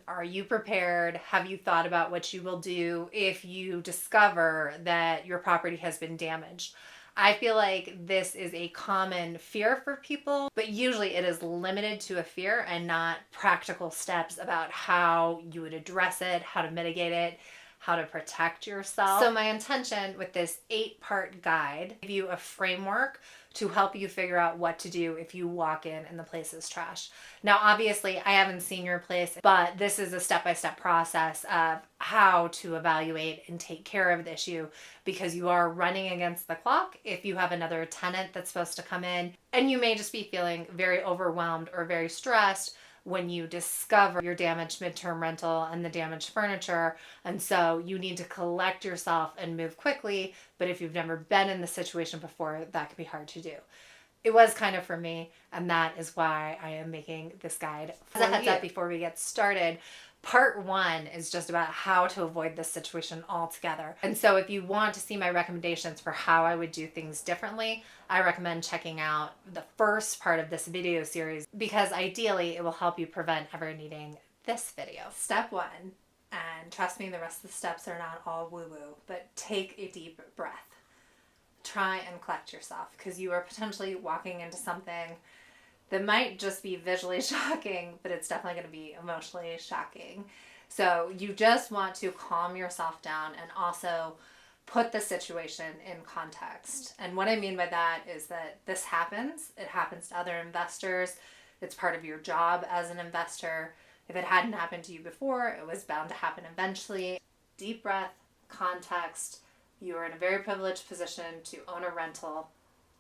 Are you prepared? Have you thought about what you will do if you discover that your property has been damaged? I feel like this is a common fear for people, but usually it is limited to a fear and not practical steps about how you would address it, how to mitigate it, how to protect yourself. So my intention with this 8-part guide, give you a framework to help you figure out what to do if you walk in and the place is trash. Now, obviously, I haven't seen your place, but this is a step-by-step process of how to evaluate and take care of the issue, because you are running against the clock if you have another tenant that's supposed to come in, and you may just be feeling very overwhelmed or very stressed when you discover your damaged midterm rental and the damaged furniture. And so you need to collect yourself and move quickly. But if you've never been in the situation before, that can be hard to do. It was kind of for me, and that is why I am making this guide for you. As a heads up before we get started, part 1 is just about how to avoid this situation altogether. And so if you want to see my recommendations for how I would do things differently, I recommend checking out the first part of this video series, because ideally it will help you prevent ever needing this video. Step 1, and trust me, the rest of the steps are not all woo-woo, but take a deep breath. Try and collect yourself, because you are potentially walking into something that might just be visually shocking, but it's definitely going to be emotionally shocking. So you just want to calm yourself down and also put the situation in context. And what I mean by that is that this happens. It happens to other investors. It's part of your job as an investor. If it hadn't happened to you before, it was bound to happen eventually. Deep breath, context. You are in a very privileged position to own a rental.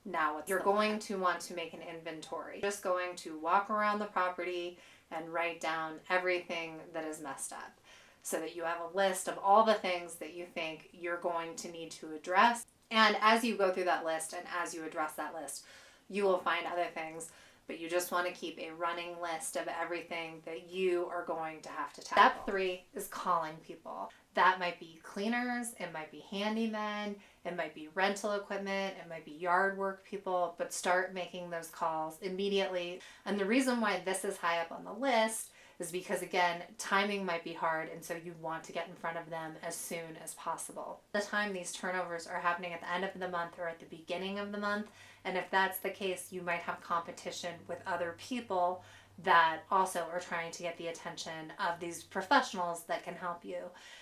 Now you're going to want to make an inventory. Just going to walk around the property and write down everything that is messed up, so that you have a list of all the things that you think you're going to need to address. And as you go through that list and as you address that list, you will find other things, but you just want to keep a running list of everything that you are going to have to tackle. Step 3 is calling people. That might be cleaners, it might be handymen, it might be rental equipment, it might be yard work people, but start making those calls immediately. And the reason why this is high up on the list is because, again, timing might be hard, and so you want to get in front of them as soon as possible. The time these turnovers are happening at the end of the month or at the beginning of the month, and if that's the case, you might have competition with other people that also are trying to get the attention of these professionals that can help you.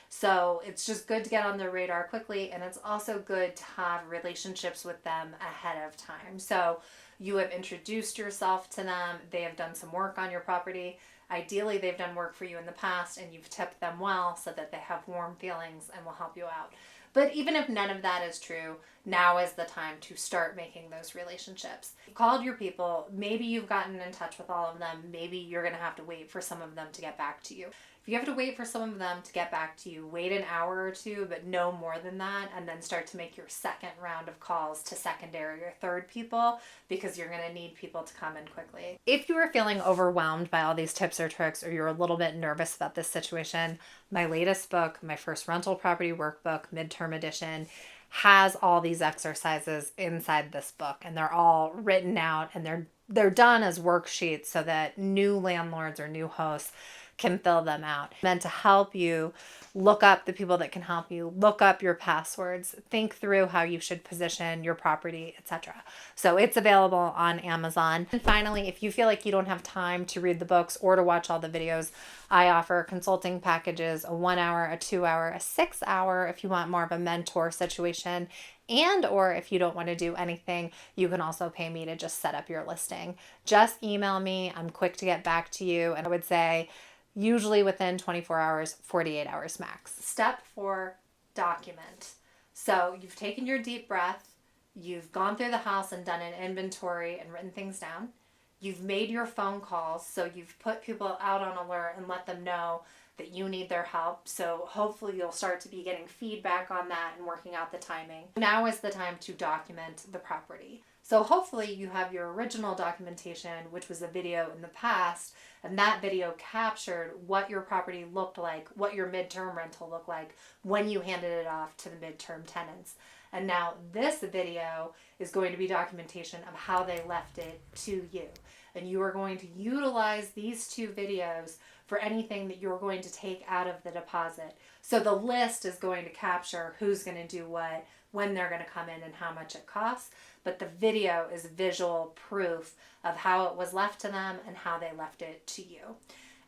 So it's just good to get on their radar quickly, and it's also good to have relationships with them ahead of time. So you have introduced yourself to them, they have done some work on your property. Ideally, they've done work for you in the past and you've tipped them well so that they have warm feelings and will help you out. But even if none of that is true, now is the time to start making those relationships. You've called your people, maybe you've gotten in touch with all of them, maybe you're going to have to wait for some of them to get back to you. If you have to wait for some of them to get back to you, wait an hour or two, but no more than that, and then start to make your second round of calls to secondary or third people, because you're going to need people to come in quickly. If you are feeling overwhelmed by all these tips or tricks, or you're a little bit nervous about this situation, my latest book, my first rental property workbook, Midterm edition, has all these exercises inside this book, and they're all written out, and they're done as worksheets so that new landlords or new hosts can fill them out. Meant to help you look up the people that can help you, look up your passwords, think through how you should position your property, etc. So it's available on Amazon. And finally, if you feel like you don't have time to read the books or to watch all the videos, I offer consulting packages, a 1 hour, a 2 hour, a 6 hour if you want more of a mentor situation. And or if you don't want to do anything, you can also pay me to just set up your listing. Just email me. I'm quick to get back to you. And I would say usually within 24 hours, 48 hours max. Step 4, document. So you've taken your deep breath, you've gone through the house and done an inventory and written things down. You've made your phone calls, so you've put people out on alert and let them know that you need their help. So hopefully you'll start to be getting feedback on that and working out the timing. Now is the time to document the property. So hopefully you have your original documentation, which was a video in the past, and that video captured what your property looked like, what your midterm rental looked like when you handed it off to the midterm tenants. And now this video is going to be documentation of how they left it to you. And you are going to utilize these 2 videos for anything that you're going to take out of the deposit. So the list is going to capture who's going to do what, when they're going to come in, and how much it costs. But the video is visual proof of how it was left to them and how they left it to you.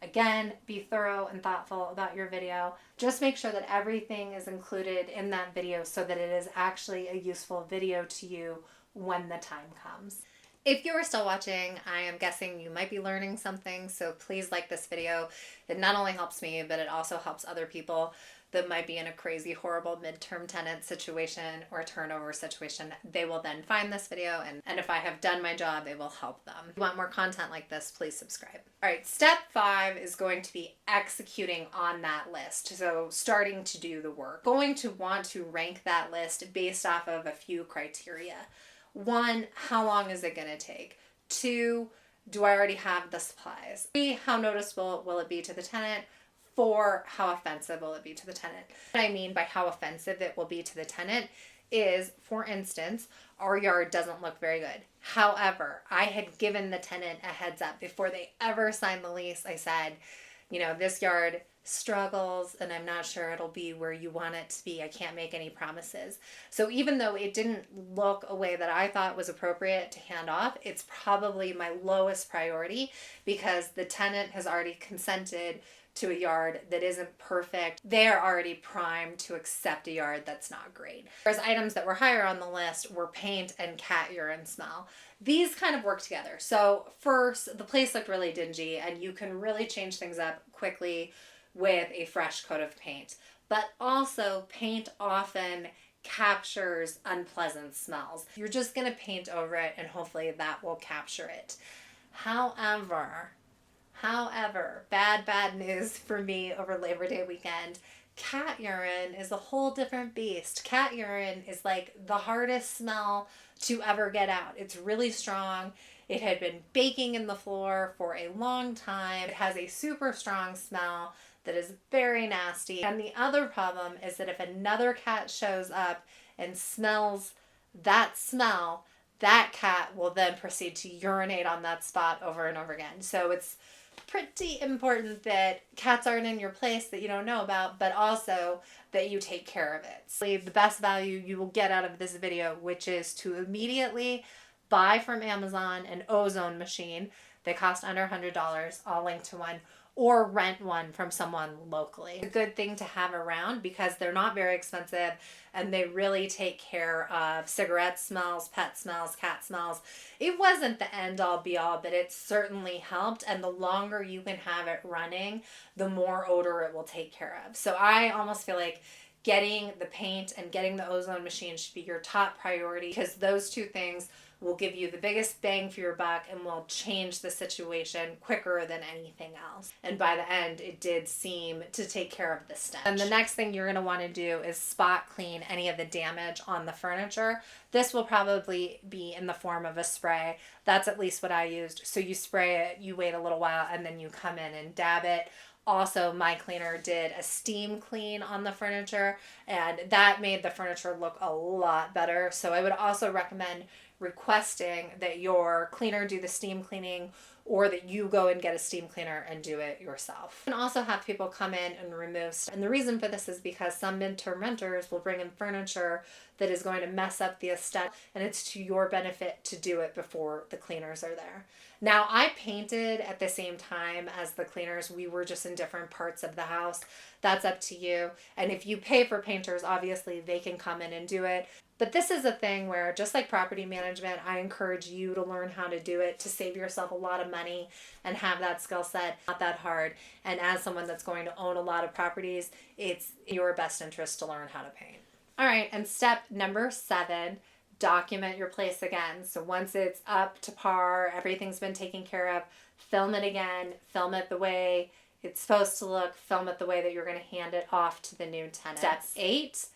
Again, be thorough and thoughtful about your video. Just make sure that everything is included in that video so that it is actually a useful video to you when the time comes. If you are still watching, I am guessing you might be learning something, so please like this video. It not only helps me, but it also helps other people that might be in a crazy, horrible midterm tenant situation or turnover situation. They will then find this video, and if I have done my job, it will help them. If you want more content like this, please subscribe. All right, step 5 is going to be executing on that list. So starting to do the work. Going to want to rank that list based off of a few criteria. 1, how long is it going to take? 2, do I already have the supplies? 3, how noticeable will it be to the tenant? 4, how offensive will it be to the tenant? What I mean by how offensive it will be to the tenant is, for instance, our yard doesn't look very good. However, I had given the tenant a heads up before they ever signed the lease. I said, you know, this yard struggles and I'm not sure it'll be where you want it to be. I can't make any promises. So even though it didn't look a way that I thought was appropriate to hand off, it's probably my lowest priority because the tenant has already consented to a yard that isn't perfect. They're already primed to accept a yard that's not great. Whereas items that were higher on the list were paint and cat urine smell. These kind of work together. So first, the place looked really dingy and you can really change things up quickly with a fresh coat of paint. But also, paint often captures unpleasant smells. You're just gonna paint over it and hopefully that will capture it. However, bad news for me over Labor Day weekend. Cat urine is a whole different beast. Cat urine is like the hardest smell to ever get out. It's really strong. It had been baking in the floor for a long time. It has a super strong smell that is very nasty. And the other problem is that if another cat shows up and smells that smell, that cat will then proceed to urinate on that spot over and over again. So it's pretty important that cats aren't in your place that you don't know about, but also that you take care of it. So the best value you will get out of this video, which is to immediately buy from Amazon an OZONE machine. They cost under $100. I'll link to one. Or rent one from someone locally. It's a good thing to have around because they're not very expensive and they really take care of cigarette smells, pet smells, cat smells. It wasn't the end all be all, but it certainly helped, and the longer you can have it running, the more odor it will take care of. So I almost feel like getting the paint and getting the OZONE machine should be your top priority because those two things will give you the biggest bang for your buck and will change the situation quicker than anything else. And by the end, it did seem to take care of the stench. And the next thing you're going to want to do is spot clean any of the damage on the furniture. This will probably be in the form of a spray. That's at least what I used. So you spray it, you wait a little while, and then you come in and dab it. Also, my cleaner did a steam clean on the furniture, and that made the furniture look a lot better. So I would also recommend requesting that your cleaner do the steam cleaning or that you go and get a steam cleaner and do it yourself. You can also have people come in and remove stuff. And the reason for this is because some midterm renters will bring in furniture that is going to mess up the aesthetic, and it's to your benefit to do it before the cleaners are there. Now, I painted at the same time as the cleaners. We were just in different parts of the house. That's up to you. And if you pay for painters, obviously they can come in and do it. But this is a thing where, just like property management, I encourage you to learn how to do it to save yourself a lot of money and have that skill set. Not that hard. And as someone that's going to own a lot of properties, it's in your best interest to learn how to paint. All right, and step number 7, document your place again. So once it's up to par, everything's been taken care of, film it again, film it the way it's supposed to look, film it the way that you're going to hand it off to the new tenant. Step 8,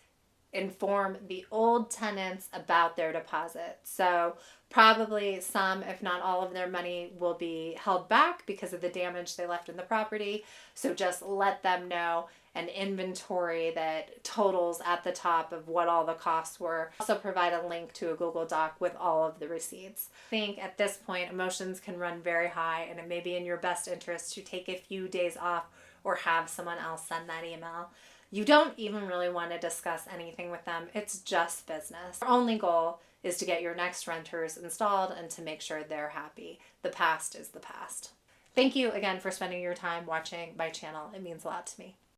inform the old tenants about their deposit. So probably some, if not all of their money will be held back because of the damage they left in the property. So just let them know an inventory that totals at the top of what all the costs were. Also provide a link to a Google Doc with all of the receipts. I think at this point, emotions can run very high, and it may be in your best interest to take a few days off or have someone else send that email. You don't even really want to discuss anything with them. It's just business. Our only goal is to get your next renters installed and to make sure they're happy. The past is the past. Thank you again for spending your time watching my channel. It means a lot to me.